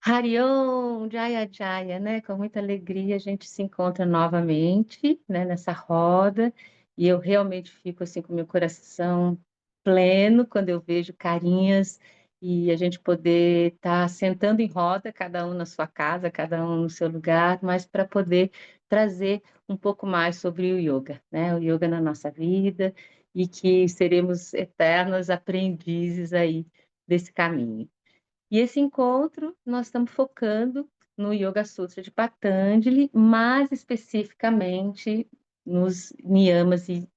Harion, Jaya Jaya, né? Com muita alegria a gente se encontra novamente, né, nessa roda, e eu realmente fico assim com meu coração pleno quando eu vejo carinhas e a gente poder estar sentando em roda, cada um na sua casa, cada um no seu lugar, mas para poder trazer um pouco mais sobre o yoga, né? O yoga na nossa vida e que seremos eternos aprendizes aí desse caminho. E esse encontro nós estamos focando no Yoga Sutra de Patanjali, mais especificamente nos yamas e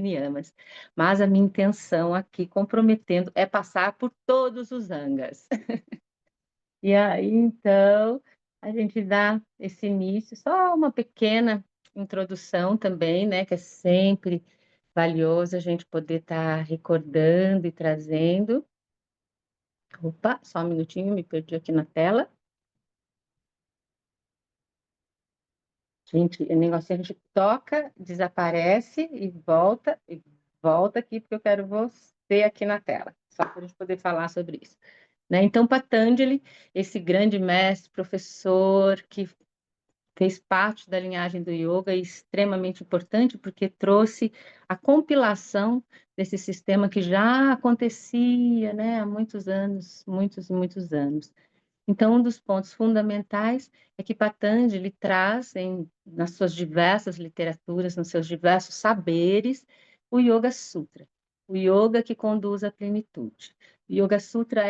niyamas. Mas a minha intenção aqui, comprometendo, é passar por todos os angas. E aí, então, a gente dá esse início, só uma pequena introdução também, né, que é sempre valioso a gente poder estar recordando e trazendo. Opa, só um minutinho, me perdi aqui na tela. Gente, o negócio a gente toca, desaparece e volta aqui, porque eu quero você aqui na tela, só para a gente poder falar sobre isso. Né? Então, Patanjali, esse grande mestre, professor, que fez parte da linhagem do yoga, e extremamente importante, porque trouxe a compilação desse sistema que já acontecia, né, há muitos anos, muitos e muitos anos. Então, um dos pontos fundamentais é que Patanjali traz, nas suas diversas literaturas, nos seus diversos saberes, o Yoga Sutra, o yoga que conduz à plenitude. O Yoga Sutra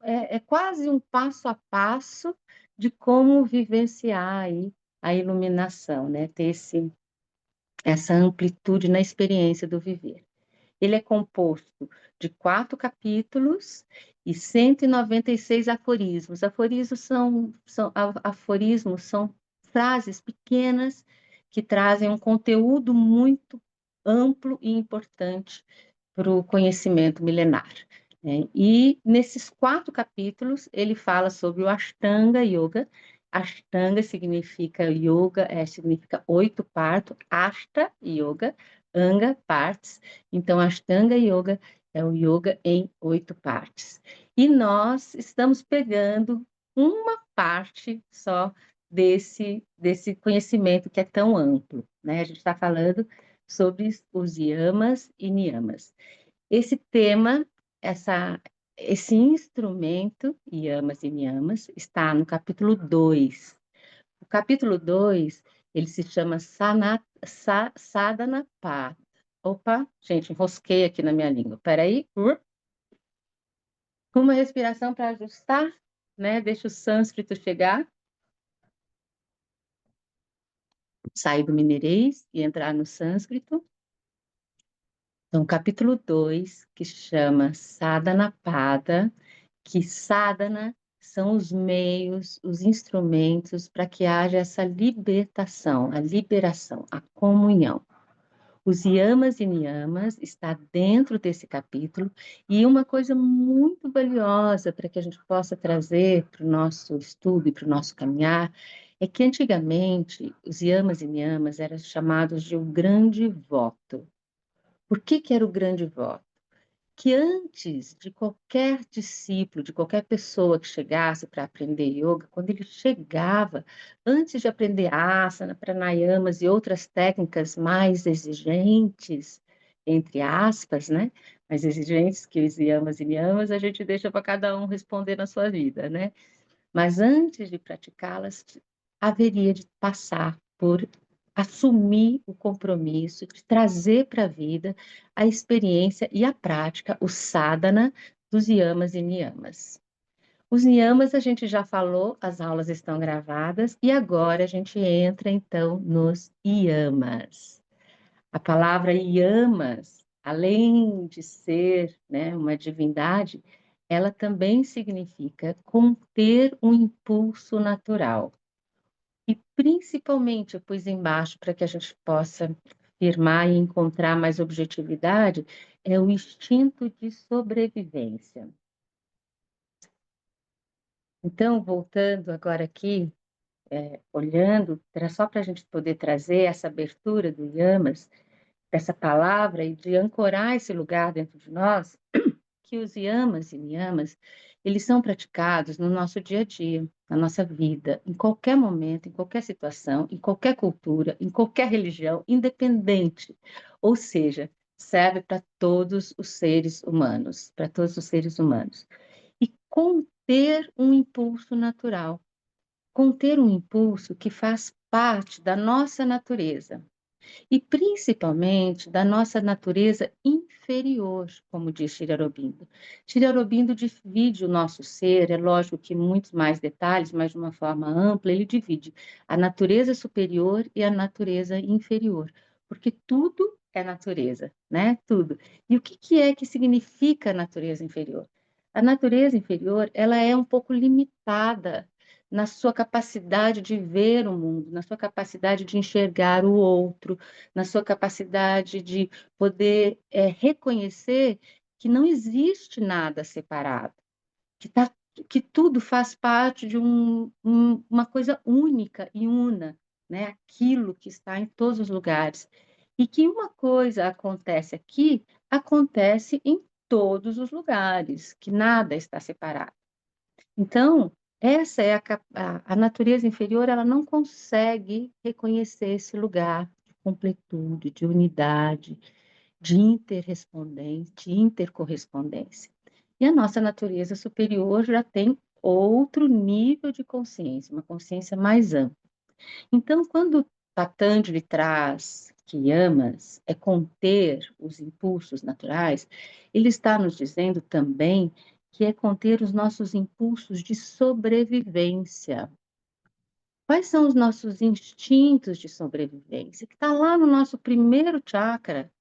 é quase um passo a passo de como vivenciar aí a iluminação, né? Ter essa amplitude na experiência do viver. Ele é composto de 4 capítulos e 196 aforismos. Aforismos são frases pequenas que trazem um conteúdo muito amplo e importante para o conhecimento milenar, né? E nesses 4 capítulos ele fala sobre o Ashtanga Yoga. Ashtanga significa yoga, significa 8 partos, Ashta Yoga, Anga, partes. Então, Ashtanga Yoga é o yoga em 8 partes. E nós estamos pegando uma parte só desse conhecimento que é tão amplo, né? A gente está falando sobre os yamas e niyamas. Esse tema, esse instrumento, yamas e niyamas, está no capítulo 2. O capítulo 2 ele se chama Sadhana Pada. Opa, gente, enrosquei aqui na minha língua. Peraí. Uma respiração para ajustar, né? Deixa o sânscrito chegar. Sair do mineirês e entrar no sânscrito. Então, capítulo 2, que chama Sadhana Pada, que sadhana são os meios, os instrumentos para que haja essa libertação, a liberação, a comunhão. Os yamas e niyamas está dentro desse capítulo, e uma coisa muito valiosa para que a gente possa trazer para o nosso estudo e para o nosso caminhar é que antigamente os yamas e niyamas eram chamados de o grande voto. Por que era o grande voto? Que antes de qualquer discípulo, de qualquer pessoa que chegasse para aprender yoga, quando ele chegava, antes de aprender asana, pranayamas e outras técnicas mais exigentes, entre aspas, né? Mais exigentes que os yamas e niyamas, a gente deixa para cada um responder na sua vida, né? Mas antes de praticá-las, haveria de passar por assumir o compromisso de trazer para a vida a experiência e a prática, o sadhana dos yamas e niyamas. Os niyamas a gente já falou, as aulas estão gravadas, e agora a gente entra então nos yamas. A palavra yamas, além de ser, né, uma divindade, ela também significa conter um impulso natural. E principalmente, eu pus embaixo para que a gente possa firmar e encontrar mais objetividade, é o instinto de sobrevivência. Então, voltando agora aqui, olhando, era só para a gente poder trazer essa abertura do Yamas, dessa palavra, e de ancorar esse lugar dentro de nós, que os yamas e niyamas, eles são praticados no nosso dia a dia, na nossa vida, em qualquer momento, em qualquer situação, em qualquer cultura, em qualquer religião, independente. Ou seja, serve para todos os seres humanos, para todos os seres humanos. E conter um impulso natural, conter um impulso que faz parte da nossa natureza e principalmente da nossa natureza inferior, como diz Sri Aurobindo. Sri Aurobindo divide o nosso ser, é lógico que muitos mais detalhes, mas de uma forma ampla, ele divide a natureza superior e a natureza inferior, porque tudo é natureza, né? Tudo. E o que é que significa a natureza inferior? A natureza inferior, ela é um pouco limitada na sua capacidade de ver o mundo, na sua capacidade de enxergar o outro, na sua capacidade de poder reconhecer que não existe nada separado, que, que tudo faz parte de uma coisa única e una, né? Aquilo que está em todos os lugares. E que uma coisa acontece aqui, acontece em todos os lugares, que nada está separado. Então, essa é a natureza inferior, ela não consegue reconhecer esse lugar de completude, de unidade, de interrespondência, de intercorrespondência. E a nossa natureza superior já tem outro nível de consciência, uma consciência mais ampla. Então, quando Patanjali traz que amas é conter os impulsos naturais, ele está nos dizendo também que é conter os nossos impulsos de sobrevivência. Quais são os nossos instintos de sobrevivência? Que está lá no nosso primeiro chakra,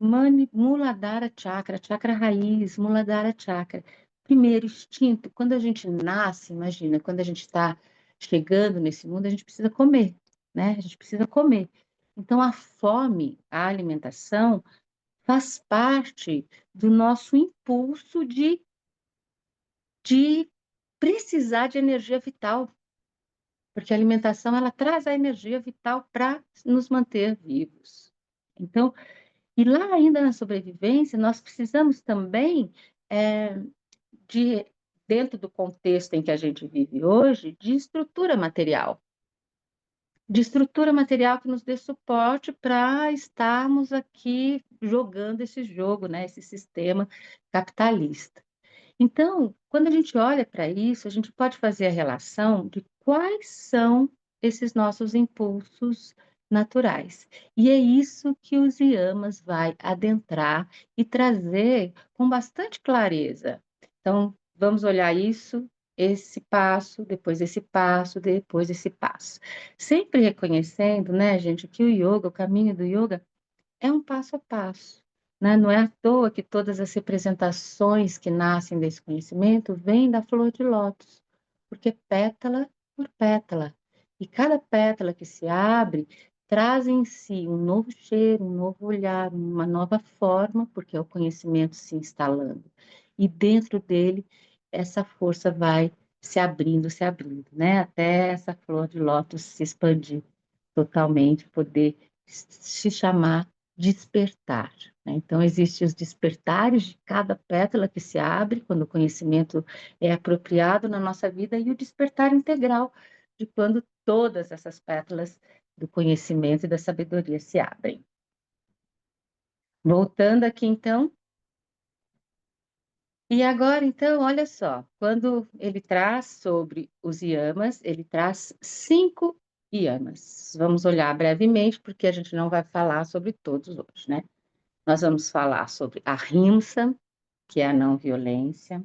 Muladhara Chakra, chakra raiz, Muladhara Chakra. Primeiro instinto, quando a gente nasce, imagina, quando a gente está chegando nesse mundo, a gente precisa comer, né? A gente precisa comer. Então, a fome, a alimentação, faz parte do nosso impulso de precisar de energia vital, porque a alimentação, ela traz a energia vital para nos manter vivos. Então, e lá ainda na sobrevivência, nós precisamos também de, dentro do contexto em que a gente vive hoje, de estrutura material que nos dê suporte para estarmos aqui jogando esse jogo, né, esse sistema capitalista. Então, quando a gente olha para isso, a gente pode fazer a relação de quais são esses nossos impulsos naturais. E é isso que os Yamas vai adentrar e trazer com bastante clareza. Então, vamos olhar isso, esse passo, depois esse passo, depois esse passo. Sempre reconhecendo, né, gente, que o yoga, o caminho do yoga, é um passo a passo, né? Não é à toa que todas as representações que nascem desse conhecimento vêm da flor de lótus, porque pétala por pétala. E cada pétala que se abre traz em si um novo cheiro, um novo olhar, uma nova forma, porque é o conhecimento se instalando. E dentro dele, essa força vai se abrindo, né? Até essa flor de lótus se expandir totalmente, poder se chamar despertar, né? Então, existem os despertares de cada pétala que se abre, quando o conhecimento é apropriado na nossa vida, e o despertar integral, de quando todas essas pétalas do conhecimento e da sabedoria se abrem. Voltando aqui, então. E agora, então, olha só, quando ele traz sobre os yamas, ele traz 5 yamas. Vamos olhar brevemente, porque a gente não vai falar sobre todos hoje, né? Nós vamos falar sobre a Ahimsa, que é a não violência,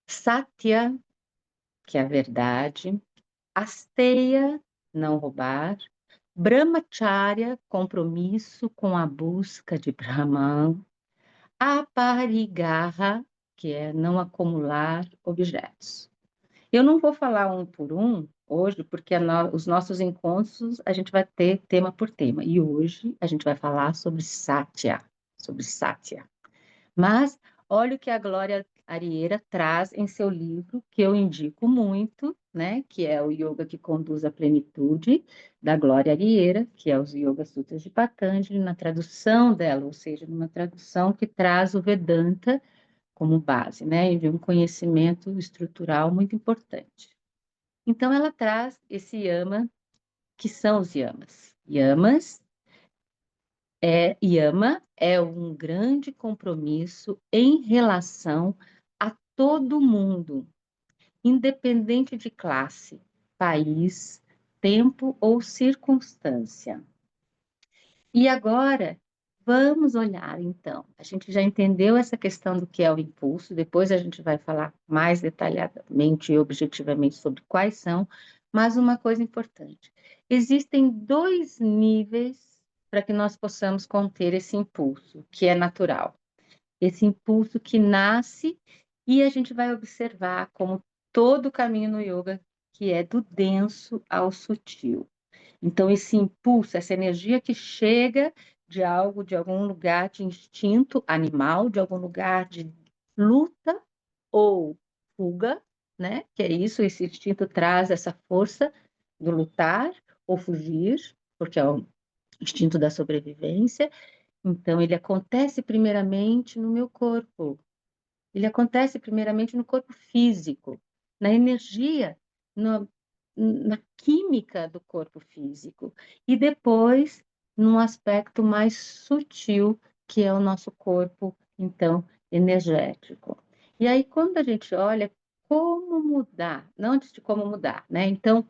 Satya, que é a verdade, Asteya, não roubar, Brahmacharya, compromisso com a busca de Brahman, Aparigraha, que é não acumular objetos. Eu não vou falar um por um hoje, porque os nossos encontros a gente vai ter tema por tema. E hoje a gente vai falar sobre Satya, sobre Satya. Mas olha o que a Glória Arieira traz em seu livro, que eu indico muito, né? Que é o Yoga que Conduz à Plenitude, da Glória Arieira, que é os Yoga Sutras de Patanjali, na tradução dela, ou seja, numa tradução que traz o Vedanta como base, né? E de um conhecimento estrutural muito importante. Então, ela traz esse yama, que são os yamas. Yama é um grande compromisso em relação a todo mundo, independente de classe, país, tempo ou circunstância. E agora, vamos olhar, então. A gente já entendeu essa questão do que é o impulso, depois a gente vai falar mais detalhadamente e objetivamente sobre quais são, mas uma coisa importante: existem dois níveis para que nós possamos conter esse impulso, que é natural. Esse impulso que nasce e a gente vai observar como todo o caminho no yoga, que é do denso ao sutil. Então, esse impulso, essa energia que chega de algo, de algum lugar de instinto animal, de algum lugar de luta ou fuga, né? Que é isso, esse instinto traz essa força do lutar ou fugir, porque é o instinto da sobrevivência. Então, ele acontece primeiramente no meu corpo. Ele acontece primeiramente no corpo físico, na energia, no, na química do corpo físico, e depois num aspecto mais sutil, que é o nosso corpo, então, energético. E aí, quando a gente olha como mudar, não antes de como mudar, né? Então,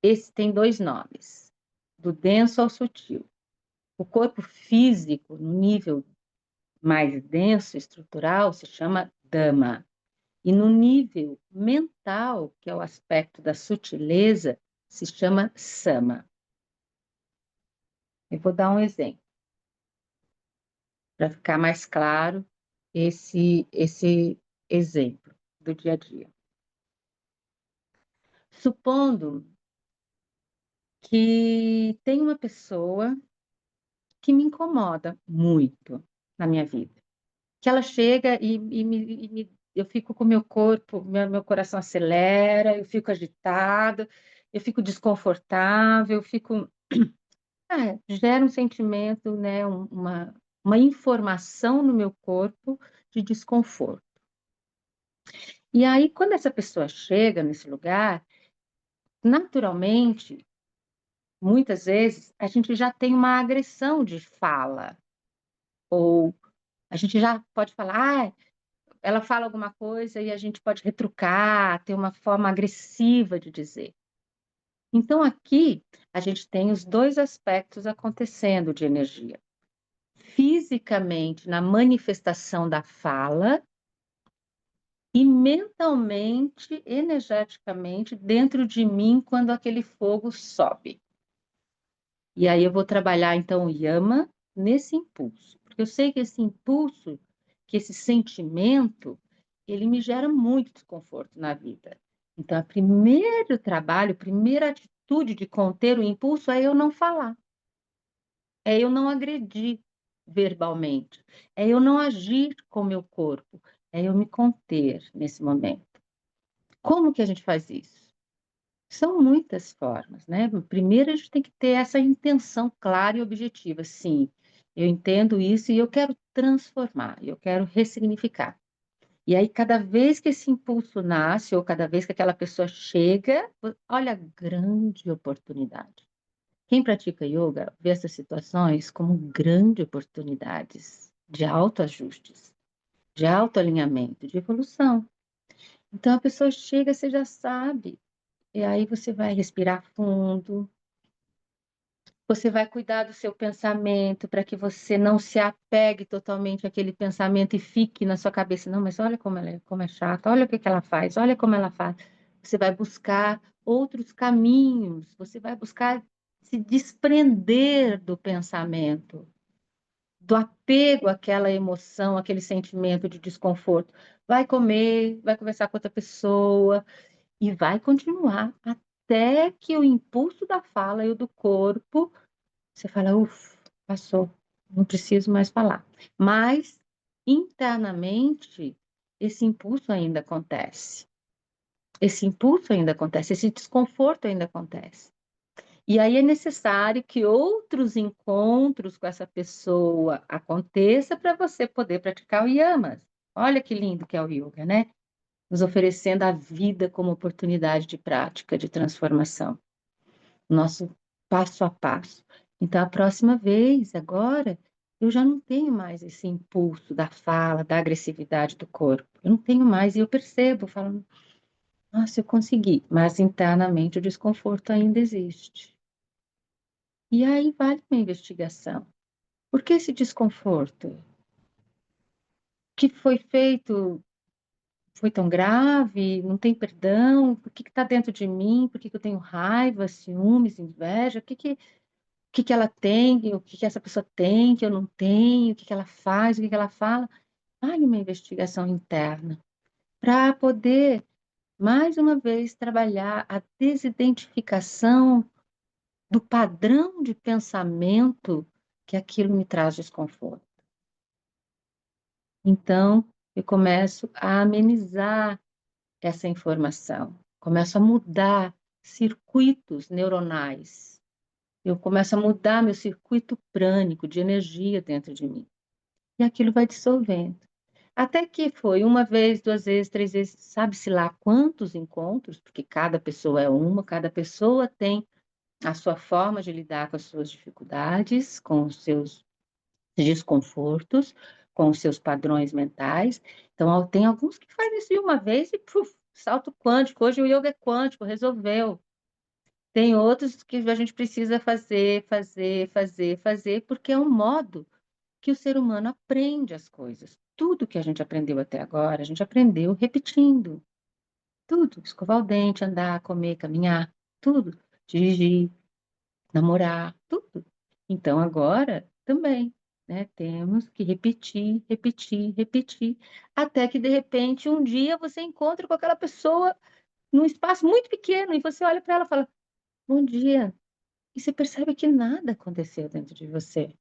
esse tem dois nomes, do denso ao sutil. O corpo físico, no nível mais denso, estrutural, se chama Dhamma. E no nível mental, que é o aspecto da sutileza, se chama Sama. Eu vou dar um exemplo, para ficar mais claro esse exemplo do dia a dia. Supondo que tem uma pessoa que me incomoda muito na minha vida, que ela chega eu fico com o meu corpo, meu coração acelera, eu fico agitado, eu fico desconfortável, eu fico gera um sentimento, né, uma informação no meu corpo de desconforto. E aí, quando essa pessoa chega nesse lugar, naturalmente, muitas vezes, a gente já tem uma agressão de fala, ou a gente já pode falar, ela fala alguma coisa e a gente pode retrucar, ter uma forma agressiva de dizer. Então, aqui, a gente tem os dois aspectos acontecendo de energia. Fisicamente, na manifestação da fala, e mentalmente, energeticamente, dentro de mim, quando aquele fogo sobe. E aí eu vou trabalhar, então, o yama nesse impulso. Porque eu sei que esse impulso, que esse sentimento, ele me gera muito desconforto na vida. Então, o primeiro trabalho, a primeira atitude de conter o impulso é eu não falar. É eu não agredir verbalmente, é eu não agir com o meu corpo, é eu me conter nesse momento. Como que a gente faz isso? São muitas formas, né? Primeiro, a gente tem que ter essa intenção clara e objetiva. Sim, eu entendo isso e eu quero transformar, eu quero ressignificar. E aí, cada vez que esse impulso nasce, ou cada vez que aquela pessoa chega, olha a grande oportunidade. Quem pratica yoga vê essas situações como grandes oportunidades de autoajustes, de autoalinhamento, de evolução. Então a pessoa chega, você já sabe, e aí você vai respirar fundo, você vai cuidar do seu pensamento para que você não se apegue totalmente àquele pensamento e fique na sua cabeça, não, mas olha como é chata, olha o que ela faz, olha como ela faz. Você vai buscar outros caminhos, você vai buscar se desprender do pensamento, do apego àquela emoção, aquele sentimento de desconforto. Vai comer, vai conversar com outra pessoa e vai continuar até que o impulso da fala e o do corpo, você fala, ufa, passou, não preciso mais falar. Mas internamente esse impulso ainda acontece. Esse impulso ainda acontece, esse desconforto ainda acontece. E aí é necessário que outros encontros com essa pessoa aconteça para você poder praticar o yamas. Olha que lindo que é o yoga, né? Nos oferecendo a vida como oportunidade de prática, de transformação. Nosso passo a passo. Então, a próxima vez, agora, eu já não tenho mais esse impulso da fala, da agressividade do corpo. Eu não tenho mais, e eu percebo, eu falo, nossa, eu consegui, mas internamente o desconforto ainda existe. E aí vale uma investigação. Por que esse desconforto? O que foi feito foi tão grave? Não tem perdão? O que está dentro de mim? Por que eu tenho raiva, ciúmes, inveja? O que ela tem? O que essa pessoa tem que eu não tenho? O que ela faz? O que ela fala? Vale uma investigação interna para poder, mais uma vez, trabalhar a desidentificação do padrão de pensamento que aquilo me traz desconforto. Então, eu começo a amenizar essa informação, começo a mudar circuitos neuronais, eu começo a mudar meu circuito prânico de energia dentro de mim, e aquilo vai dissolvendo. Até que foi uma vez, duas vezes, três vezes, sabe-se lá quantos encontros, porque cada pessoa é uma, cada pessoa tem a sua forma de lidar com as suas dificuldades, com os seus desconfortos, com os seus padrões mentais. Então, tem alguns que fazem isso de uma vez e puf, salto quântico. Hoje o yoga é quântico, resolveu. Tem outros que a gente precisa fazer, fazer, fazer, fazer, porque é um modo que o ser humano aprende as coisas. Tudo que a gente aprendeu até agora, a gente aprendeu repetindo. Tudo. Escovar o dente, andar, comer, caminhar, tudo. Dirigir, namorar, tudo. Então, agora também, né? Temos que repetir, repetir, repetir, até que, de repente, um dia você encontra com aquela pessoa num espaço muito pequeno e você olha para ela e fala, bom dia. E você percebe que nada aconteceu dentro de você.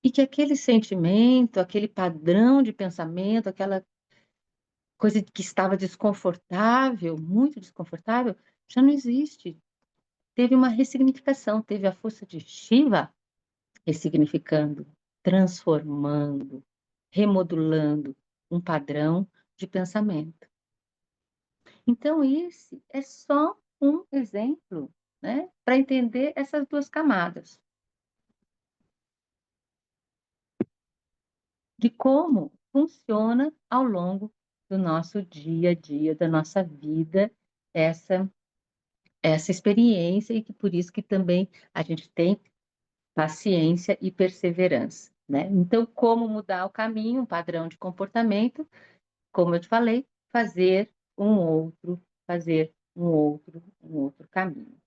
E que aquele sentimento, aquele padrão de pensamento, aquela coisa que estava desconfortável, muito desconfortável, já não existe. Teve uma ressignificação, teve a força de Shiva ressignificando, transformando, remodulando um padrão de pensamento. Então, esse é só um exemplo, né, para entender essas duas camadas de como funciona ao longo do nosso dia a dia, da nossa vida, essa essa experiência e que por isso que também a gente tem paciência e perseverança, né? Então, como mudar o caminho, um padrão de comportamento, como eu te falei, fazer um outro caminho.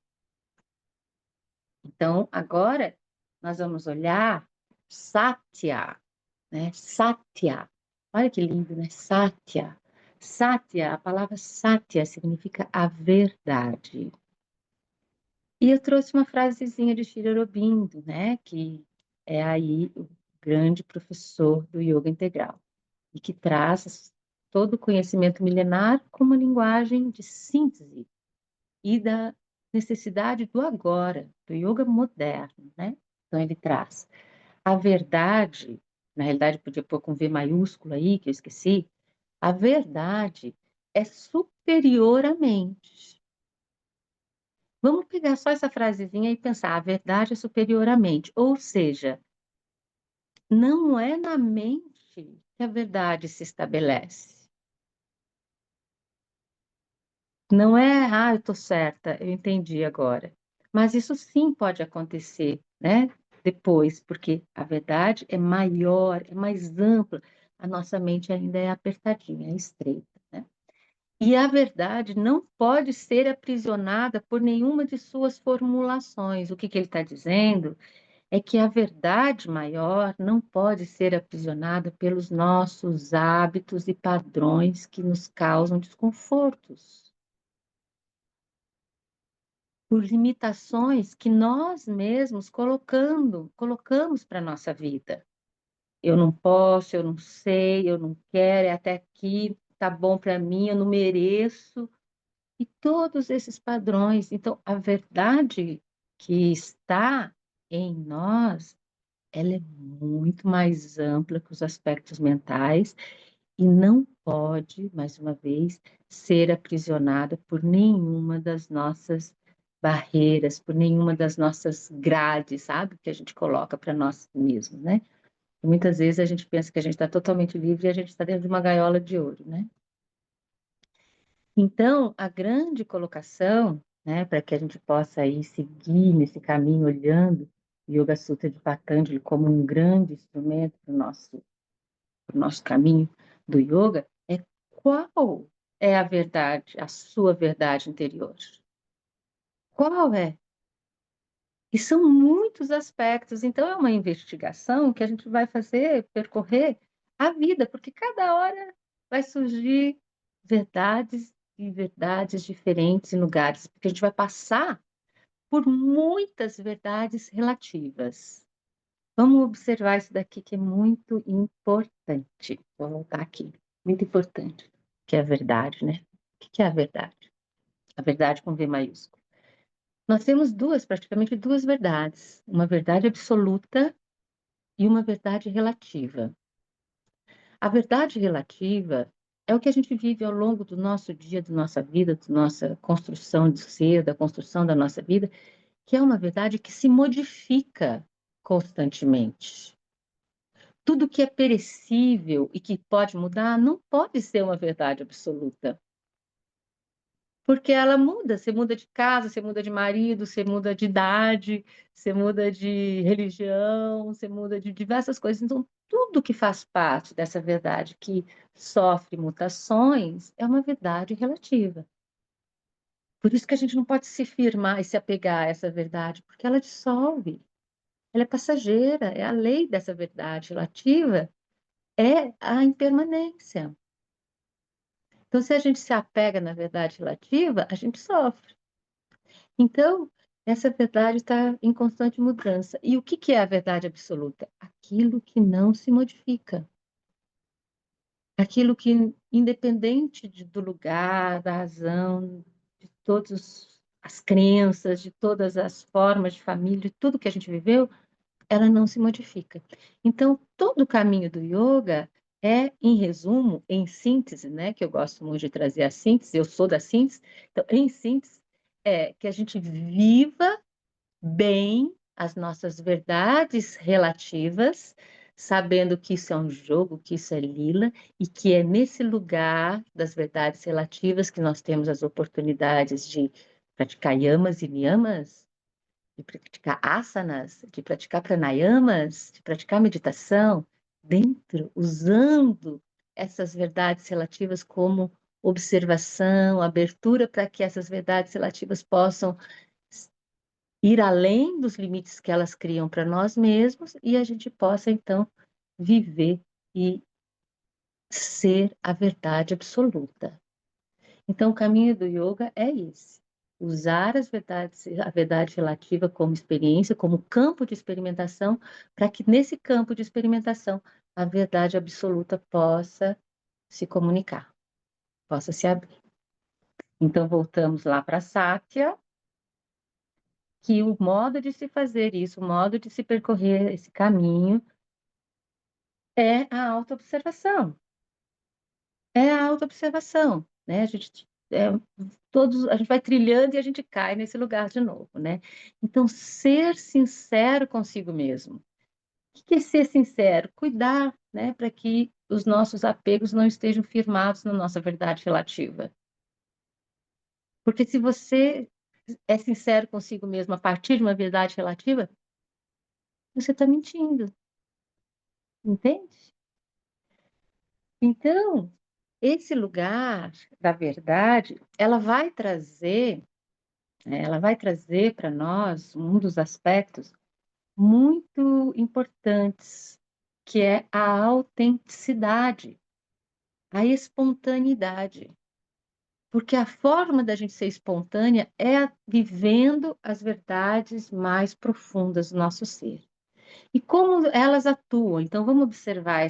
Então, agora nós vamos olhar Satya, né? Satya. Olha que lindo, né? Satya. Satya, a palavra Satya significa a verdade. E eu trouxe uma frasezinha de Sri Aurobindo, né? Que é aí o grande professor do yoga integral e que traz todo o conhecimento milenar como linguagem de síntese e da necessidade do agora, do yoga moderno, né? Então ele traz a verdade, na realidade podia pôr com V maiúsculo aí, que eu esqueci, a verdade é superior à mente. Vamos pegar só essa frasezinha e pensar, a verdade é superior à mente, ou seja, não é na mente que a verdade se estabelece. Não é, eu estou certa, eu entendi agora. Mas isso sim pode acontecer, né? Depois, porque a verdade é maior, é mais ampla. A nossa mente ainda é apertadinha, é estreita, né? E a verdade não pode ser aprisionada por nenhuma de suas formulações. O que ele está dizendo é que a verdade maior não pode ser aprisionada pelos nossos hábitos e padrões que nos causam desconfortos, por limitações que nós mesmos colocamos para a nossa vida. Eu não posso, eu não sei, eu não quero, é até aqui, tá bom para mim, eu não mereço. E todos esses padrões. Então, a verdade que está em nós ela é muito mais ampla que os aspectos mentais e não pode, mais uma vez, ser aprisionada por nenhuma das nossas barreiras, por nenhuma das nossas grades, sabe? Que a gente coloca para nós mesmos, né? E muitas vezes a gente pensa que a gente está totalmente livre e a gente está dentro de uma gaiola de ouro, né? Então, a grande colocação, né, para que a gente possa aí seguir nesse caminho, olhando o Yoga Sutra de Patanjali como um grande instrumento para o nosso caminho do yoga, é qual é a verdade, a sua verdade interior? Qual é? E são muitos aspectos, então é uma investigação que a gente vai fazer, percorrer a vida, porque cada hora vai surgir verdades e verdades diferentes em lugares, porque a gente vai passar por muitas verdades relativas. Vamos observar isso daqui que é muito importante. Vou voltar aqui. Muito importante, que é a verdade, né? O que é a verdade? A verdade com V maiúsculo. Nós temos praticamente duas verdades, uma verdade absoluta e uma verdade relativa. A verdade relativa é o que a gente vive ao longo do nosso dia, da nossa vida, da nossa construção de ser, da construção da nossa vida, que é uma verdade que se modifica constantemente. Tudo que é perecível e que pode mudar não pode ser uma verdade absoluta. Porque ela muda, você muda de casa, você muda de marido, você muda de idade, você muda de religião, você muda de diversas coisas. Então, tudo que faz parte dessa verdade que sofre mutações é uma verdade relativa. Por isso que a gente não pode se firmar e se apegar a essa verdade, porque ela dissolve, ela é passageira, é a lei dessa verdade relativa, é a impermanência. Então, se a gente se apega na verdade relativa, a gente sofre. Então, essa verdade está em constante mudança. E o que é a verdade absoluta? Aquilo que não se modifica. Aquilo que, independente do lugar, da razão, de todas as crenças, de todas as formas de família, de tudo que a gente viveu, ela não se modifica. Então, todo o caminho do yoga é, em resumo, em síntese, né? Que eu gosto muito de trazer a síntese, eu sou da síntese. Então, em síntese, é que a gente viva bem as nossas verdades relativas, sabendo que isso é um jogo, que isso é lila, e que é nesse lugar das verdades relativas que nós temos as oportunidades de praticar yamas e niyamas, de praticar asanas, de praticar pranayamas, de praticar meditação, dentro, usando essas verdades relativas como observação, abertura para que essas verdades relativas possam ir além dos limites que elas criam para nós mesmos e a gente possa, então, viver e ser a verdade absoluta. Então, o caminho do yoga é esse. Usar as verdades, a verdade relativa como experiência, como campo de experimentação, para que nesse campo de experimentação a verdade absoluta possa se comunicar, possa se abrir. Então, voltamos lá para Sátia, que o modo de se fazer isso, o modo de se percorrer esse caminho é a autoobservação. É a autoobservação, né? A gente vai trilhando e a gente cai nesse lugar de novo, né? Então, ser sincero consigo mesmo. O que é ser sincero? Cuidar, né, para que os nossos apegos não estejam firmados na nossa verdade relativa. Porque se você é sincero consigo mesmo a partir de uma verdade relativa, você está mentindo, entende? Então, esse lugar da verdade, ela vai trazer para nós um dos aspectos muito importantes, que é a autenticidade, a espontaneidade. Porque a forma da gente ser espontânea é vivendo as verdades mais profundas do nosso ser. E como elas atuam? Então, vamos observar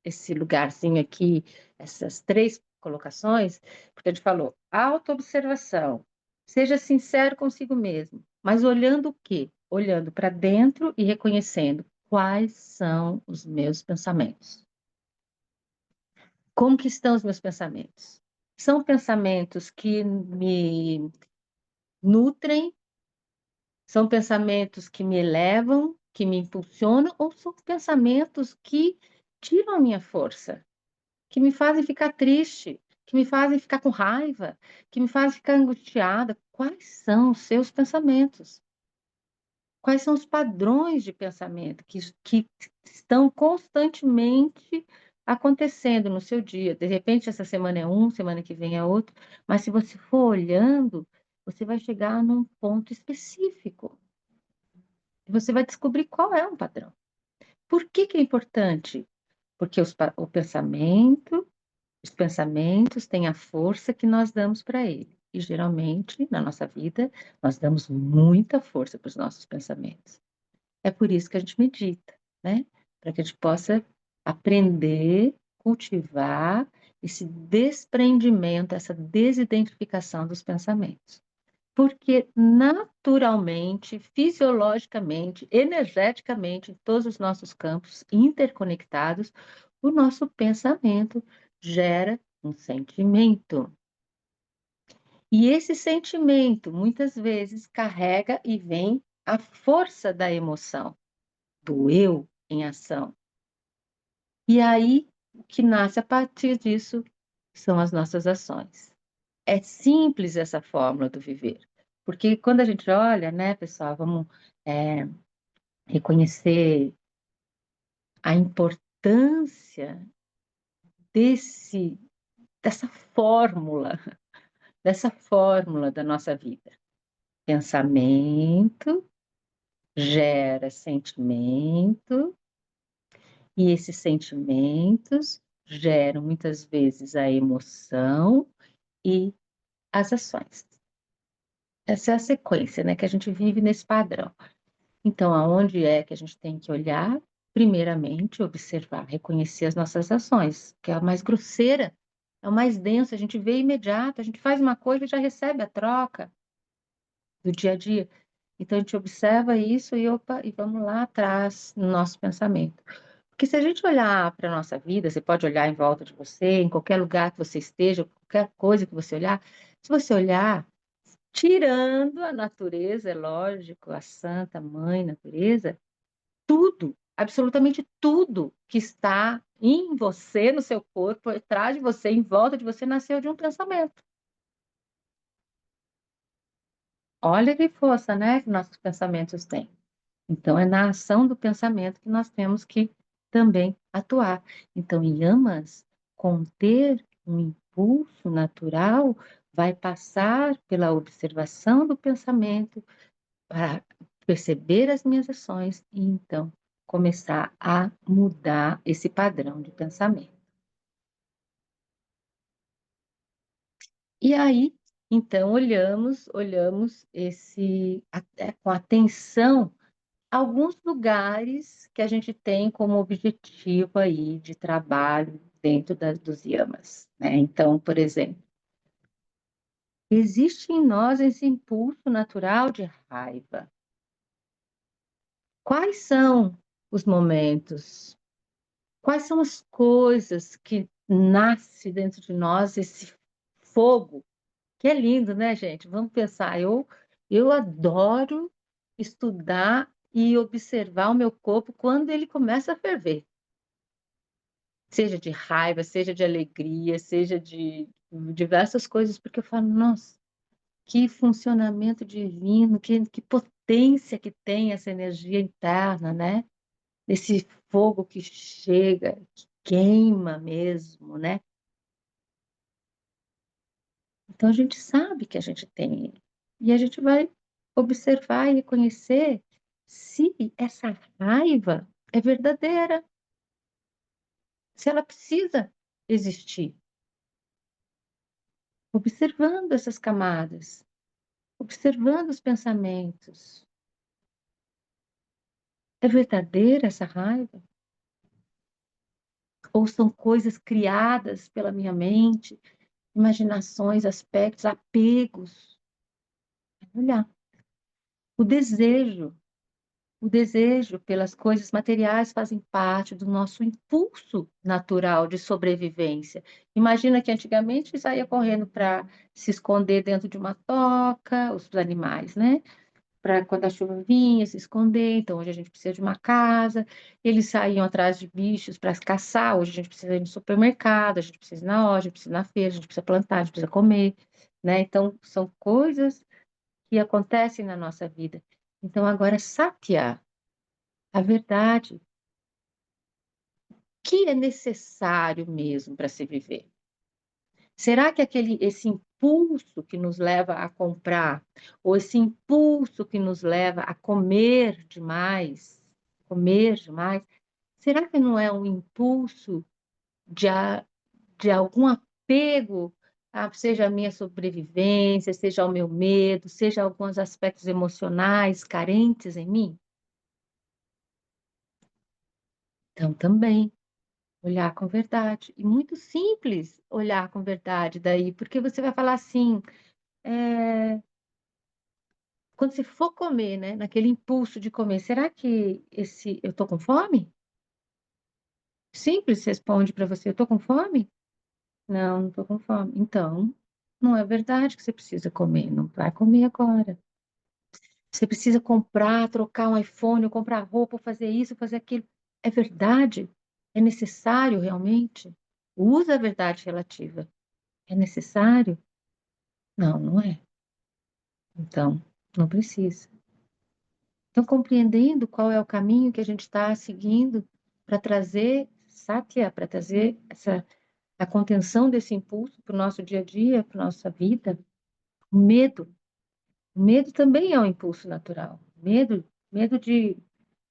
esse lugarzinho aqui, essas três colocações, porque a gente falou autoobservação, seja sincero consigo mesmo, mas olhando o quê? Olhando para dentro e reconhecendo quais são os meus pensamentos. Como que estão os meus pensamentos? São pensamentos que me nutrem, são pensamentos que me elevam, que me impulsionam, ou são pensamentos que tiram a minha força, que me fazem ficar triste, que me fazem ficar com raiva, que me fazem ficar angustiada? Quais são os seus pensamentos? Quais são os padrões de pensamento que estão constantemente acontecendo no seu dia? De repente, essa semana é um, semana que vem é outro, mas se você for olhando, você vai chegar num ponto específico. E você vai descobrir qual é o padrão. Por que que é importante? Porque o pensamento, os pensamentos têm a força que nós damos para ele. E geralmente, na nossa vida, nós damos muita força para os nossos pensamentos. É por isso que a gente medita, né? Para que a gente possa aprender, cultivar esse desprendimento, essa desidentificação dos pensamentos. Porque naturalmente, fisiologicamente, energeticamente, em todos os nossos campos interconectados, o nosso pensamento gera um sentimento. E esse sentimento, muitas vezes, carrega e vem a força da emoção do eu em ação. E aí, o que nasce a partir disso são as nossas ações. É simples essa fórmula do viver, porque quando a gente olha, né, pessoal, vamos reconhecer a importância desse, dessa fórmula, dessa fórmula da nossa vida. Pensamento gera sentimento, e esses sentimentos geram muitas vezes a emoção e as ações. Essa é a sequência, né, que a gente vive nesse padrão. Então, aonde é que a gente tem que olhar? Primeiramente, observar, reconhecer as nossas ações, que é a mais grosseira, é o mais denso, a gente vê imediato, a gente faz uma coisa e já recebe a troca do dia a dia. Então, a gente observa isso e, opa, e vamos lá atrás no nosso pensamento. Porque se a gente olhar para a nossa vida, você pode olhar em volta de você, em qualquer lugar que você esteja, qualquer coisa que você olhar, se você olhar, tirando a natureza, é lógico, a santa mãe natureza, tudo, absolutamente tudo que está em você, no seu corpo, atrás de você, em volta de você, nasceu de um pensamento. Olha que força, né, que nossos pensamentos têm. Então, é na ação do pensamento que nós temos que também atuar. Então, Yamas, conter um impulso natural, vai passar pela observação do pensamento para perceber as minhas ações e então começar a mudar esse padrão de pensamento. E aí, então, olhamos esse com atenção alguns lugares que a gente tem como objetivo aí de trabalho dentro dos yamas, né? Então, por exemplo, existe em nós esse impulso natural de raiva. Quais são os momentos? Quais são as coisas que nasce dentro de nós esse fogo? Que é lindo, né, gente? Vamos pensar, eu adoro estudar e observar o meu corpo quando ele começa a ferver. Seja de raiva, seja de alegria, seja de diversas coisas, porque eu falo, nossa, que funcionamento divino, que potência que tem essa energia interna, né? Esse fogo que chega, que queima mesmo, né? Então a gente sabe que a gente tem ele. E a gente vai observar e reconhecer se essa raiva é verdadeira, se ela precisa existir. Observando essas camadas, observando os pensamentos. É verdadeira essa raiva? Ou são coisas criadas pela minha mente, imaginações, aspectos, apegos? Olhar. O desejo. O desejo pelas coisas materiais fazem parte do nosso impulso natural de sobrevivência. Imagina que antigamente saía correndo para se esconder dentro de uma toca, os animais, né? Para quando a chuva vinha, se esconder. Então, hoje a gente precisa de uma casa. Eles saíam atrás de bichos para caçar. Hoje a gente precisa ir no supermercado, a gente precisa ir na loja, a gente precisa ir na feira, a gente precisa plantar, a gente precisa comer, né? Então, são coisas que acontecem na nossa vida. Então, agora, Satya, a verdade, que é necessário mesmo para se viver? Será que esse impulso que nos leva a comprar, ou esse impulso que nos leva a comer demais, será que não é um impulso de, de algum apego, seja a minha sobrevivência, seja o meu medo, seja alguns aspectos emocionais carentes em mim? Então, também. Olhar com verdade. E muito simples olhar com verdade daí, porque você vai falar assim, quando você for comer, né, naquele impulso de comer, será que eu tô com fome? Simples responde para você, eu tô com fome? Não, não tô com fome. Então, não é verdade que você precisa comer, não vai comer agora. Você precisa comprar, trocar um iPhone, ou comprar roupa, ou fazer isso, fazer aquilo. É verdade? É necessário realmente? Usa a verdade relativa. É necessário? Não, não é. Então, não precisa. Então, compreendendo qual é o caminho que a gente está seguindo para trazer satya, para trazer a contenção desse impulso para o nosso dia a dia, para a nossa vida, o medo. O medo também é um impulso natural. Medo de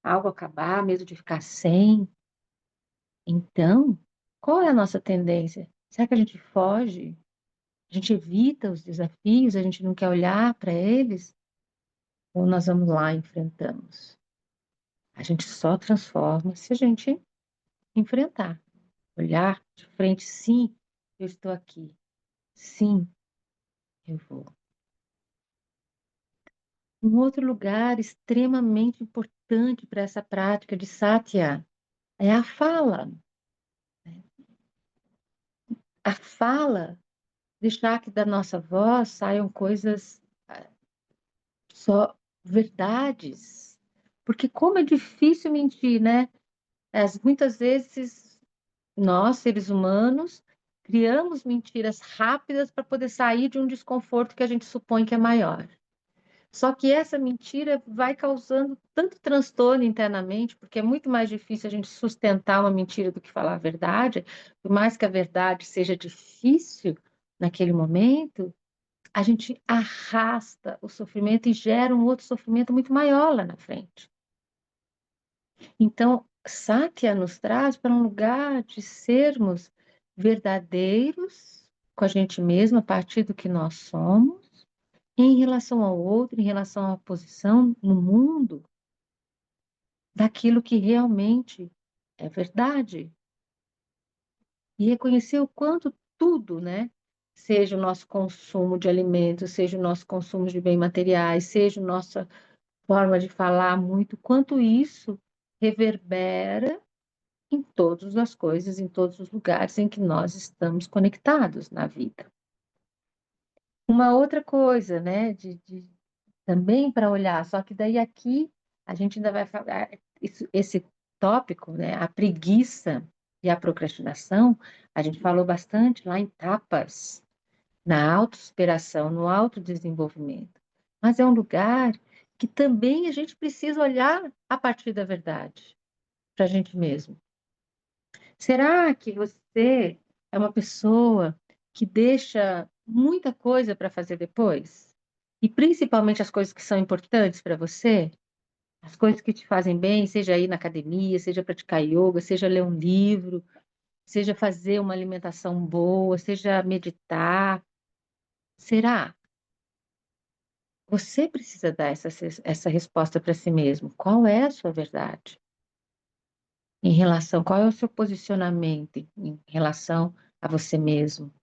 algo acabar, medo de ficar sem. Então, qual é a nossa tendência? Será que a gente foge? A gente evita os desafios? A gente não quer olhar para eles? Ou nós vamos lá e enfrentamos? A gente só transforma se a gente enfrentar, olhar de frente. Sim, eu estou aqui. Sim, eu vou. Um outro lugar extremamente importante para essa prática de satya é a fala. A fala, deixar que da nossa voz saiam coisas, só verdades. Porque como é difícil mentir, né? Muitas vezes nós, seres humanos, criamos mentiras rápidas para poder sair de um desconforto que a gente supõe que é maior. Só que essa mentira vai causando tanto transtorno internamente, porque é muito mais difícil a gente sustentar uma mentira do que falar a verdade, por mais que a verdade seja difícil naquele momento, a gente arrasta o sofrimento e gera um outro sofrimento muito maior lá na frente. Então, Satya nos traz para um lugar de sermos verdadeiros com a gente mesmo, a partir do que nós somos, em relação ao outro, em relação à posição no mundo, daquilo que realmente é verdade. E reconhecer o quanto tudo, né? Seja o nosso consumo de alimentos, seja o nosso consumo de bens materiais, seja a nossa forma de falar muito, quanto isso reverbera em todas as coisas, em todos os lugares em que nós estamos conectados na vida. Uma outra coisa, né, também para olhar, só que daí aqui a gente ainda vai falar esse tópico, né, a preguiça e a procrastinação, a gente falou bastante lá em tapas, na autossuperação, no autodesenvolvimento. Mas é um lugar que também a gente precisa olhar a partir da verdade para a gente mesmo. Será que você é uma pessoa que deixa muita coisa para fazer depois? E principalmente as coisas que são importantes para você? As coisas que te fazem bem, seja ir na academia, seja praticar yoga, seja ler um livro, seja fazer uma alimentação boa, seja meditar. Será? Você precisa dar essa resposta para si mesmo. Qual é a sua verdade? Em relação, qual é o seu posicionamento em relação a você mesmo?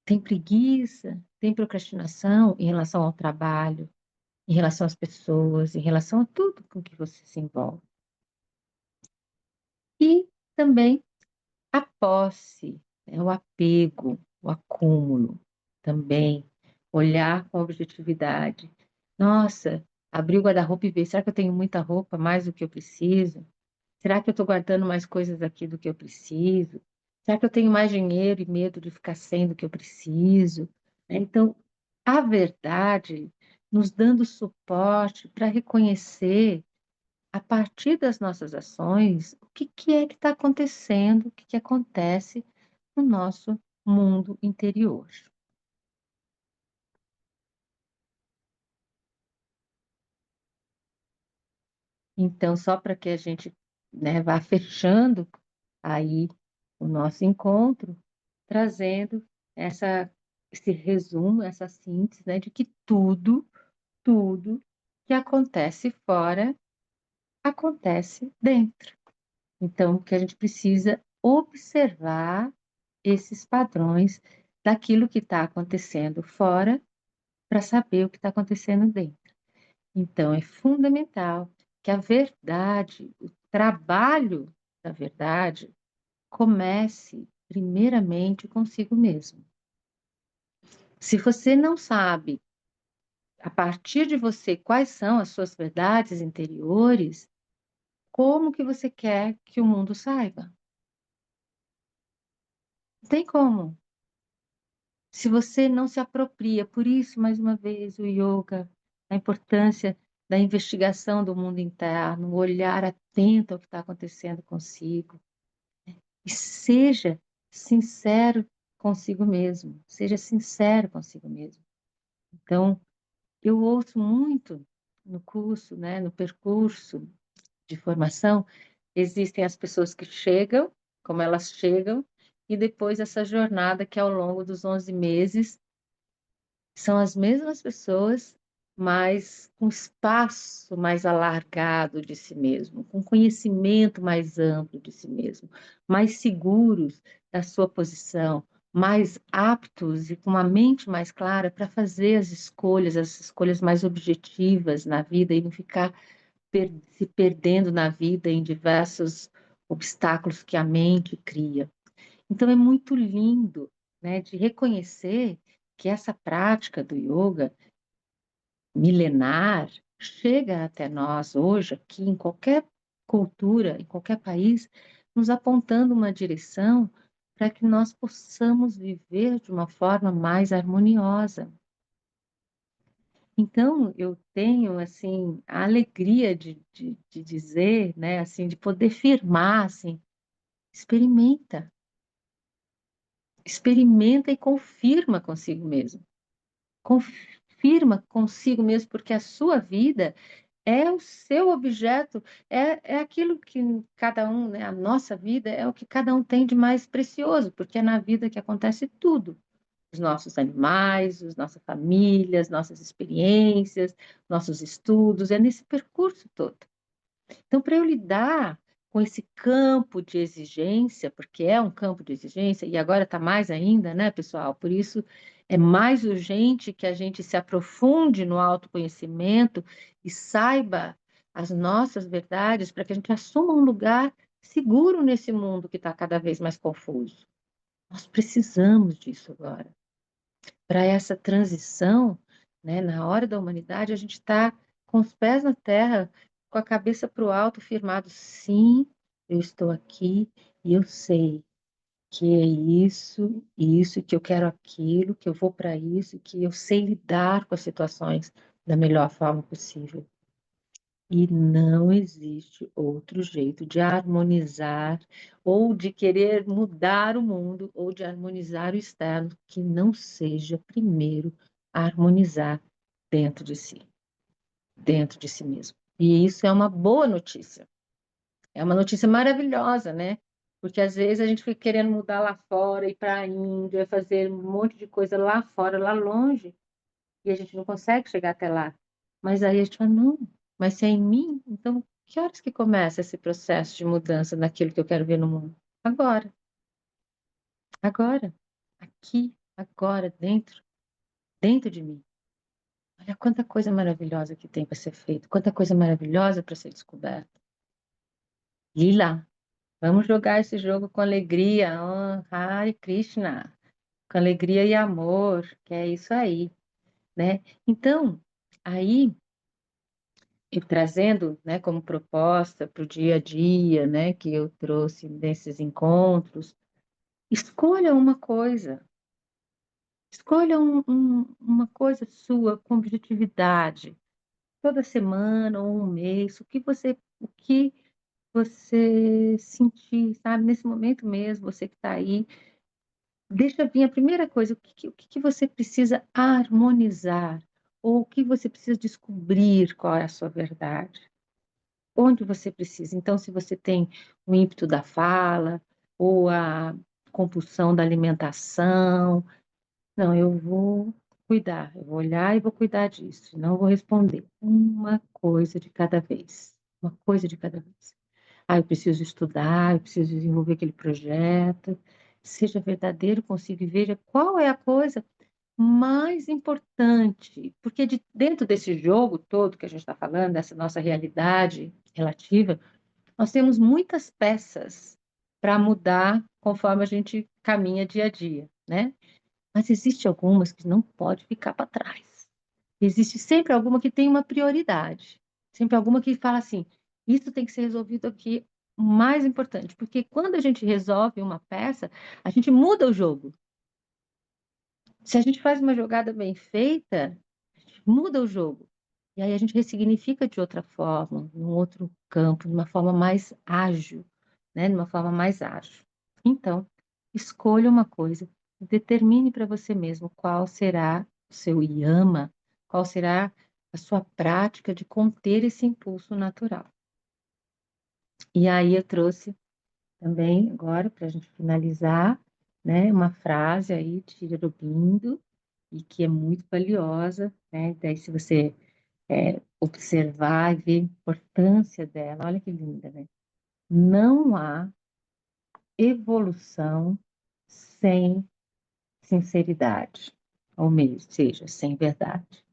Tem preguiça, tem procrastinação em relação ao trabalho, em relação às pessoas, em relação a tudo com que você se envolve. E também a posse, né, o apego, o acúmulo, também olhar com objetividade. Nossa, abrir o guarda-roupa e ver, será que eu tenho muita roupa, mais do que eu preciso? Será que eu estou guardando mais coisas aqui do que eu preciso? Será que eu tenho mais dinheiro e medo de ficar sem do que eu preciso? Então, a verdade nos dando suporte para reconhecer, a partir das nossas ações, o que que é que está acontecendo, o que que acontece no nosso mundo interior. Então, só para que a gente, né, vá fechando aí o nosso encontro, trazendo essa, esse resumo, essa síntese, né, de que tudo que acontece fora acontece dentro. Então, que a gente precisa observar esses padrões daquilo que está acontecendo fora para saber o que está acontecendo dentro. Então, é fundamental que a verdade, o trabalho da verdade, comece primeiramente consigo mesmo. Se você não sabe, a partir de você, quais são as suas verdades interiores, como que você quer que o mundo saiba? Não tem como. Se você não se apropria, por isso, mais uma vez, o yoga, a importância da investigação do mundo interno, o olhar atento ao que está acontecendo consigo, e seja sincero consigo mesmo, seja sincero consigo mesmo. Então, eu ouço muito no curso, né, no percurso de formação, existem as pessoas que chegam, como elas chegam, e depois essa jornada que ao longo dos 11 meses são as mesmas pessoas, mas com espaço mais alargado de si mesmo, com conhecimento mais amplo de si mesmo, mais seguros da sua posição, mais aptos e com uma mente mais clara para fazer as escolhas mais objetivas na vida e não ficar se perdendo na vida em diversos obstáculos que a mente cria. Então é muito lindo, né, de reconhecer que essa prática do yoga milenar chega até nós hoje, aqui em qualquer cultura, em qualquer país, nos apontando uma direção para que nós possamos viver de uma forma mais harmoniosa. Então, eu tenho, assim, a alegria de dizer, né, assim, de poder firmar, assim, experimenta, experimenta e confirma consigo mesmo. Confirma consigo mesmo, porque a sua vida é o seu objeto, é aquilo que cada um, né, a nossa vida é o que cada um tem de mais precioso, porque é na vida que acontece tudo. Os nossos animais, as nossas famílias, nossas experiências, nossos estudos, é nesse percurso todo. Então, para eu lidar com esse campo de exigência, porque é um campo de exigência, e agora está mais ainda, né, pessoal? Por isso é mais urgente que a gente se aprofunde no autoconhecimento e saiba as nossas verdades para que a gente assuma um lugar seguro nesse mundo que está cada vez mais confuso. Nós precisamos disso agora. Para essa transição, né, na hora da humanidade, a gente está com os pés na terra, com a cabeça para o alto, firmado. Sim, eu estou aqui e eu sei que é isso, que eu quero aquilo, que eu vou para isso, que eu sei lidar com as situações da melhor forma possível. E não existe outro jeito de harmonizar ou de querer mudar o mundo ou de harmonizar o externo que não seja primeiro harmonizar dentro dentro de si mesmo. E isso é uma boa notícia. É uma notícia maravilhosa, né? Porque às vezes a gente fica querendo mudar lá fora, ir para a Índia, fazer um monte de coisa lá fora, lá longe, e a gente não consegue chegar até lá. Mas aí a gente fala, não, mas se é em mim, então que horas que começa esse processo de mudança naquilo que eu quero ver no mundo? Agora, agora, aqui, agora, dentro de mim. Olha quanta coisa maravilhosa que tem para ser feito, quanta coisa maravilhosa para ser descoberta. Lila, vamos jogar esse jogo com alegria, oh, Hare Krishna, com alegria e amor, que é isso aí, né? Então, aí, e trazendo, né, como proposta para o dia a dia, né, que eu trouxe nesses encontros, escolha uma coisa, escolha uma coisa sua com objetividade, toda semana ou um mês, o que você sentir, sabe, nesse momento mesmo, você que está aí, deixa vir a primeira coisa, o que você precisa harmonizar, ou o que você precisa descobrir qual é a sua verdade, onde você precisa. Então, se você tem o ímpeto da fala, ou a compulsão da alimentação, não, eu vou cuidar, eu vou olhar e vou cuidar disso, não vou responder. Uma coisa de cada vez, uma coisa de cada vez. Ah, eu preciso estudar, eu preciso desenvolver aquele projeto. Seja verdadeiro consigo e veja qual é a coisa mais importante, porque dentro desse jogo todo que a gente está falando, dessa nossa realidade relativa, nós temos muitas peças para mudar conforme a gente caminha dia a dia, né? Mas existe algumas que não pode ficar para trás. Existe sempre alguma que tem uma prioridade. Sempre alguma que fala assim, isso tem que ser resolvido aqui, o mais importante. Porque quando a gente resolve uma peça, a gente muda o jogo. Se a gente faz uma jogada bem feita, a gente muda o jogo. E aí a gente ressignifica de outra forma, num outro campo, de uma forma mais ágil, né? De uma forma mais ágil. Então, escolha uma coisa, determine para você mesmo qual será o seu yama, qual será a sua prática de conter esse impulso natural. E aí eu trouxe também, agora, para a gente finalizar, né, uma frase aí de Sri Aurobindo, e que é muito valiosa, né? Daí, se você observar e ver a importância dela, olha que linda, né? Não há evolução sem sinceridade, ou mesmo, seja, sem verdade.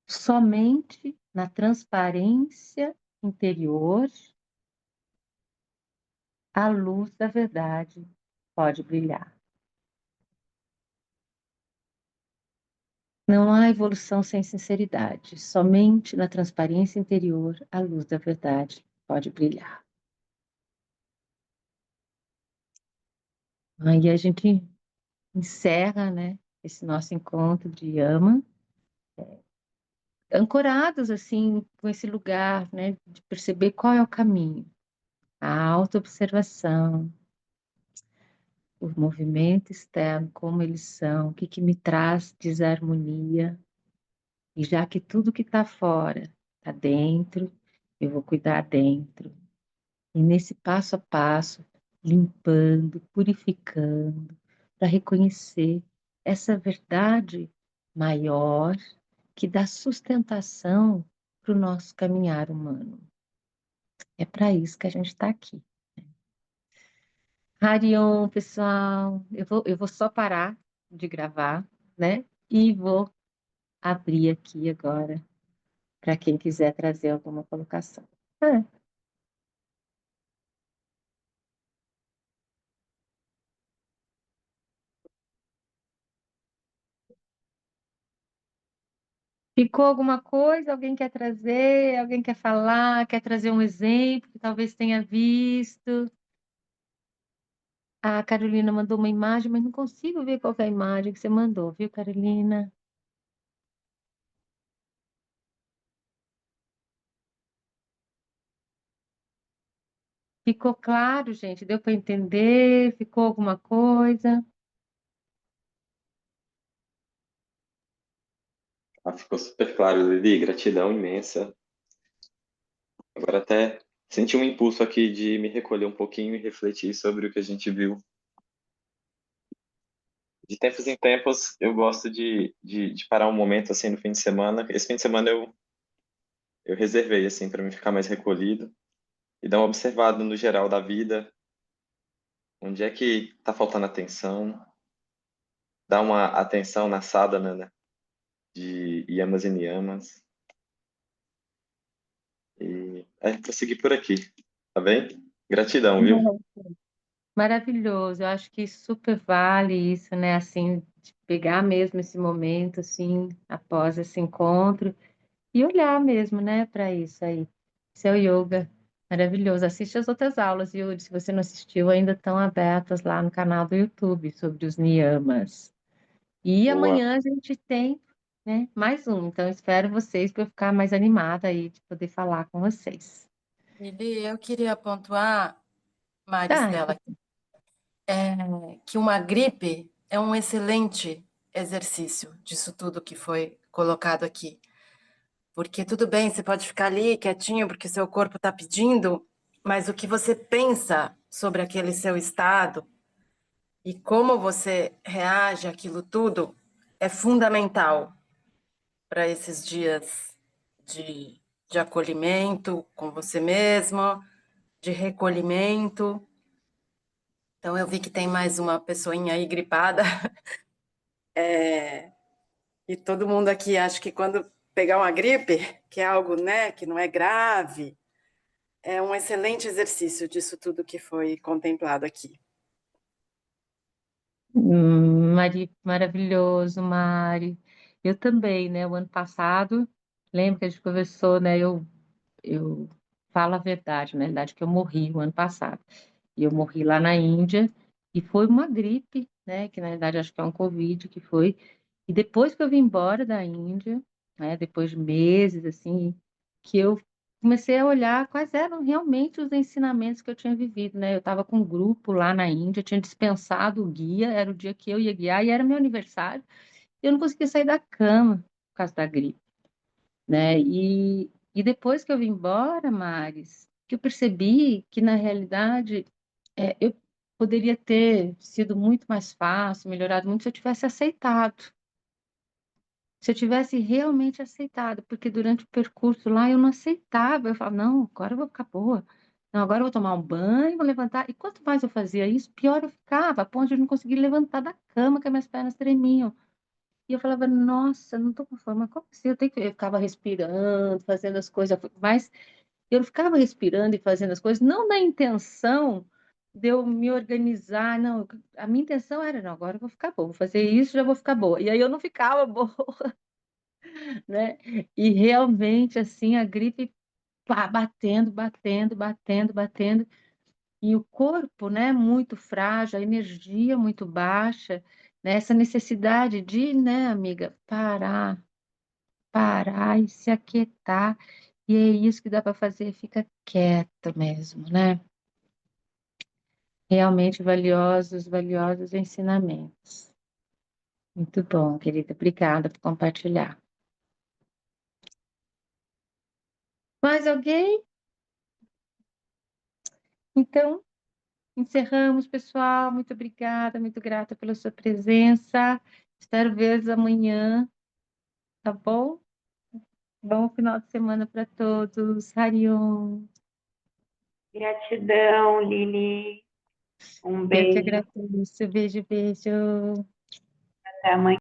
Somente na transparência interior a luz da verdade pode brilhar. Não há evolução sem sinceridade. Somente na transparência interior a luz da verdade pode brilhar. Aí a gente encerra, né, esse nosso encontro de Yama, ancorados assim com esse lugar, né, de perceber qual é o caminho, a autoobservação, o movimento externo, como eles são, o que que me traz desarmonia, e já que tudo que está fora está dentro, eu vou cuidar dentro. E nesse passo a passo, limpando, purificando, para reconhecer essa verdade maior que dá sustentação para o nosso caminhar humano. É para isso que a gente está aqui. Harion, pessoal, eu vou só parar de gravar, né? E vou abrir aqui agora para quem quiser trazer alguma colocação. É, ficou alguma coisa? Alguém quer trazer? Alguém quer falar? Quer trazer um exemplo que talvez tenha visto? A Carolina mandou uma imagem, mas não consigo ver qual que é a imagem que você mandou, viu, Carolina? Ficou claro, gente? Deu para entender? Ficou alguma coisa? Ah, ficou super claro, Lili. Gratidão imensa. Agora até senti um impulso aqui de me recolher um pouquinho e refletir sobre o que a gente viu. De tempos em tempos, eu gosto de parar um momento assim no fim de semana. Esse fim de semana eu reservei assim para mim ficar mais recolhido e dar uma observada no geral da vida, onde é que está faltando atenção, dar uma atenção na sadhana, né? De yamas e niyamas. E vou seguir por aqui, tá bem? Gratidão, viu? Maravilhoso, eu acho que super vale isso, né? Assim, de pegar mesmo esse momento, assim, após esse encontro e olhar mesmo, né, para isso aí. Seu yoga, maravilhoso. Assiste as outras aulas, Yuri, se você não assistiu, ainda estão abertas lá no canal do YouTube sobre os niyamas. E Boa. amanhã a gente tem, né, mais um, então espero vocês para eu ficar mais animada aí de poder falar com vocês. Lili, eu queria pontuar, Tá, Maristela, que uma gripe é um excelente exercício disso tudo que foi colocado aqui. Porque tudo bem, você pode ficar ali quietinho porque seu corpo está pedindo, mas o que você pensa sobre aquele seu estado e como você reage àquilo tudo é fundamental para esses dias de, de acolhimento com você mesmo, de recolhimento. Então, eu vi que tem mais uma pessoinha aí gripada. E todo mundo aqui acha que quando pegar uma gripe, que é algo, né, que não é grave, é um excelente exercício disso tudo que foi contemplado aqui. Maravilhoso, Mari. Eu também, né? O ano passado, lembra que a gente conversou, né? Eu falo a verdade, na verdade, que eu morri o ano passado. E eu morri lá na Índia, e foi uma gripe, né? Que na verdade acho que é um Covid que foi. E depois que eu vim embora da Índia, né? Depois de meses, assim, que eu comecei a olhar quais eram realmente os ensinamentos que eu tinha vivido, né? Eu estava com um grupo lá na Índia, eu tinha dispensado o guia, era o dia que eu ia guiar, e era meu aniversário, e eu não conseguia sair da cama por causa da gripe, né? E depois que eu vim embora, Maris, que eu percebi que, na realidade, eu poderia ter sido muito mais fácil, melhorado muito, se eu tivesse aceitado. Se eu tivesse realmente aceitado, porque durante o percurso lá eu não aceitava. Eu falava, não, agora eu vou ficar boa. Não, agora eu vou tomar um banho, vou levantar. E quanto mais eu fazia isso, pior eu ficava, a ponto de eu não conseguir levantar da cama, que as minhas pernas tremiam. E eu falava, nossa, não estou com fome, mas como assim? Eu ficava respirando, fazendo as coisas, mas eu ficava respirando e fazendo as coisas, não na intenção de eu me organizar, não. A minha intenção era, não, agora eu vou ficar boa, vou fazer isso, já vou ficar boa. E aí eu não ficava boa, né? E realmente, assim, a gripe pá, batendo, batendo, batendo, batendo. E o corpo, né, muito frágil, a energia muito baixa, né? Essa necessidade de, né, amiga, parar e se aquietar. E é isso que dá para fazer, fica quieto mesmo, né? Realmente valiosos, valiosos ensinamentos. Muito bom, querida. Obrigada por compartilhar. Mais alguém? Então, encerramos, pessoal. Muito obrigada, muito grata pela sua presença. Espero vê-los amanhã, tá bom? Bom final de semana para todos. Harion. Gratidão, Lili. Um Eu que beijo. agradeço. Beijo, beijo. Até amanhã.